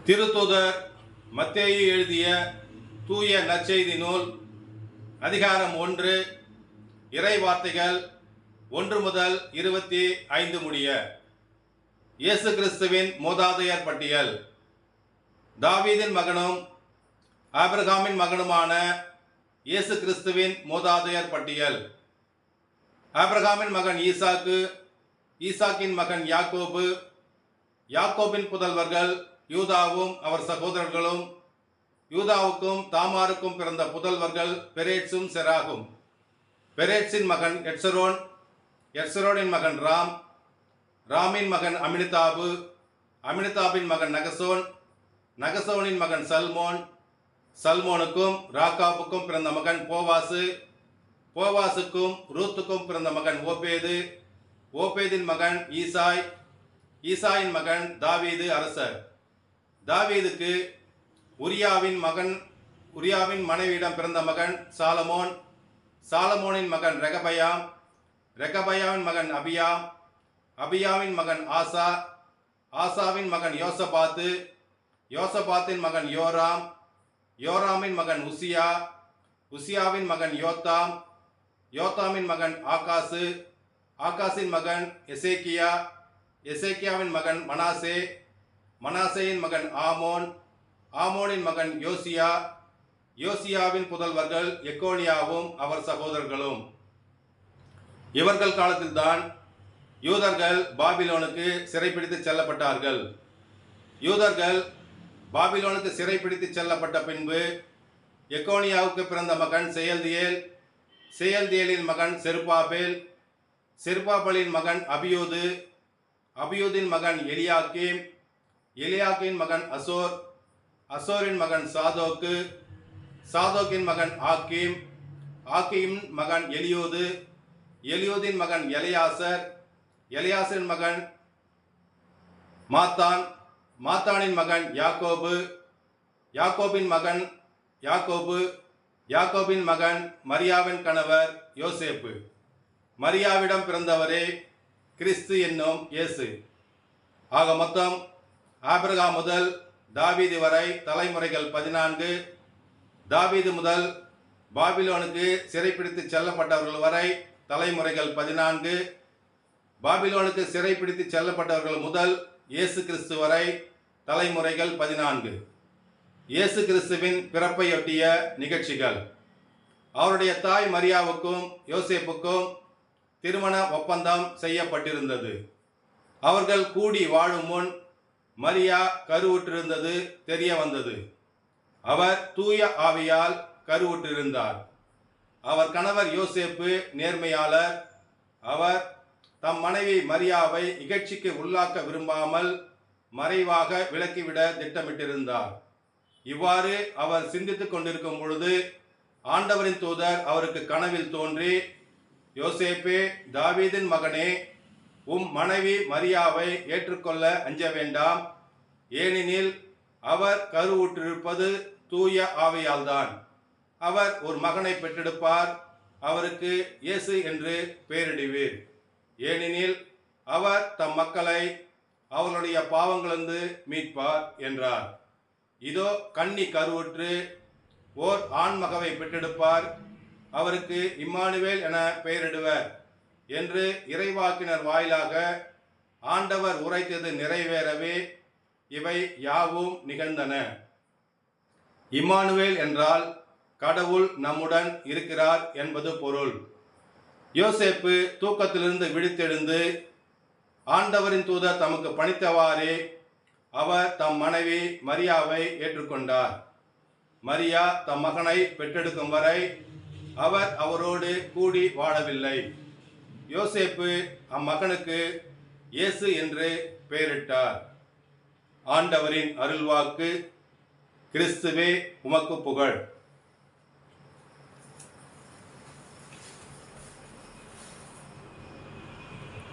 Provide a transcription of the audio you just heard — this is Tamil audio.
திருத்தூதர் மத்தேயு எழுதிய தூய நற்செய்தி நூல் அதிகாரம் 1 இறை வார்த்தைகள் 1 முதல் 25 முடிய. இயேசு கிறிஸ்துவின் மூதாதையர் பட்டியல். தாவீதின் மகனும் ஆபிரகாமின் மகனுமான இயேசு கிறிஸ்துவின் மூதாதையர் பட்டியல். ஆபிரகாமின் மகன் ஈசாக்கு, ஈசாக்கின் மகன் யாக்கோபு, யாக்கோபின் புதல்வர்கள் யூதாவும் அவர் சகோதரர்களும். யூதாவுக்கும் தாமாருக்கும் பிறந்த புதல்வர்கள் பெரேட்சும் செராகும். பெரேட்சின் மகன் எட்சரோன், எட்சரோனின் மகன் ராம், ராமின் மகன் அமினதாபு, அமினதாபின் மகன் நகசோன், நகசோனின் மகன் சல்மோன், சல்மோனுக்கும் ராக்காபுக்கும் பிறந்த மகன் போவாசு, போவாசுக்கும் ரூத்துக்கும் பிறந்த மகன் ஓபேது, ஓபேதின் மகன் ஈசாய், ஈசாயின் மகன் தாவீது அரசர். தாவீதுக்கு உரியாவின் மனைவியிடம் பிறந்த மகன் சாலமோன், சாலமோனின் மகன் ரெகபயாம், ரெகபயாவின் மகன் அபியாம், அபியாவின் மகன் ஆசா, ஆசாவின் மகன் யோசபாத்து, யோசபாத்தின் மகன் யோராம், யோராமின் மகன் உசியா, உசியாவின் மகன் யோத்தாம், யோத்தாமின் மகன் ஆகாசு, ஆகாசின் மகன் எசேக்கியா, எசேக்கியாவின் மகன் மனாசே, மனாசேயின் மகன் ஆமோன், ஆமோனின் மகன் யோசியா, யோசியாவின் புதல்வர்கள் எக்கோனியாவும் அவர் சகோதரர்களும். இவர்கள் காலத்தில்தான் யூதர்கள் பாபிலோனுக்கு சிறைப்பிடித்து செல்லப்பட்டார்கள். யூதர்கள் பாபிலோனுக்கு சிறைப்பிடித்து செல்லப்பட்ட பின்பு எக்கோனியாவுக்கு பிறந்த மகன் செயல்தியேல், செயல்தியேலின் மகன் செருபாபேல், செருபாபேலின் மகன் அபியூது, அபியூதின் மகன் எலியாக்கீம், எலியாக்கின் மகன் அசோர், அசோரின் மகன் சாதோக்கு, சாதோக்கின் மகன் ஆக்கீம், ஆக்கீமின் மகன் எலியூது, எலியூதின் மகன் எலியாசர், எலியாசரின் மகன் மாத்தான், மாத்தானின் மகன் யாக்கோபு, யாக்கோபின் மகன் யாக்கோபு, யாக்கோபின் மகன் மரியாவின் கணவர் யோசேப்பு. மரியாவிடம் பிறந்தவரே கிறிஸ்து என்னும் இயேசு. ஆக மொத்தம் ஆபிரகாம் முதல் தாவீது வரை தலைமுறைகள் 14. தாவீது முதல் பாபிலோனுக்கு சிறைப்பிடித்து செல்லப்பட்டவர்கள் வரை தலைமுறைகள் 14. பாபிலோனுக்கு சிறைப்பிடித்து செல்லப்பட்டவர்கள் முதல் இயேசு கிறிஸ்து வரை தலைமுறைகள் 14. இயேசு கிறிஸ்துவின் பிறப்பையொட்டிய நிகழ்ச்சிகள். அவருடைய தாய் மரியாவுக்கும் யோசேப்புக்கும் திருமண ஒப்பந்தம் செய்யப்பட்டிருந்தது. அவர்கள் கூடி வாழும் முன் மரியா கருவுற்றிருந்தது தெரிய வந்தது. அவர் தூய ஆவியால் கருவுற்றிருந்தார். அவர் கணவர் யோசேப்பு நேர்மையாளர். அவர் தம் மனைவி மரியாவை இகழ்ச்சிக்கு உள்ளாக்க விரும்பாமல் மறைவாக விலக்கிவிட திட்டமிட்டிருந்தார். இவ்வாறு அவர் சிந்தித்துக் கொண்டிருக்கும் பொழுது ஆண்டவரின் தூதர் அவருக்கு கனவில் தோன்றி, யோசேப்பே, தாவீதின் மகனே, உம் மனைவி மரியாவை ஏற்றுக்கொள்ள அஞ்ச வேண்டாம். ஏனெனில் அவர் கருவுற்றிருப்பது தூய ஆவியால்தான். அவர் ஒரு மகனை பெற்றெடுப்பார். அவருக்கு இயேசு என்று பெயரிடுவீர். ஏனெனில் அவர் தம் மக்களை அவர்களுடைய பாவங்களிலிருந்து மீட்பார் என்றார். இதோ கன்னி கருவுற்று ஓர் ஆண்மகவை பெற்றெடுப்பார். அவருக்கு இம்மானுவேல் என பெயரிடுவர் என்று இறைவாக்கினர் வாயிலாக ஆண்டவர் உரைத்தது நிறைவேறவே இவை யாவும் நிகழ்ந்தன. இம்மானுவேல் என்றால் கடவுள் நம்முடன் இருக்கிறார் என்பது பொருள். யோசேப்பு தூக்கத்திலிருந்து விழித்தெழுந்து ஆண்டவரின் தூதர் தமக்கு பணித்தவாறே அவர் தம் மனைவி மரியாவை ஏற்றுக்கொண்டார். மரியா தம் மகனை பெற்றெடுக்கும் வரை அவர் அவரோடு கூடி வாழவில்லை. யோசேப்பு அம்மகனுக்கு இயேசு என்று பெயரிட்டார். ஆண்டவரின் அருள்வாக்கு. கிறிஸ்துவே உமக்கு புகழ்.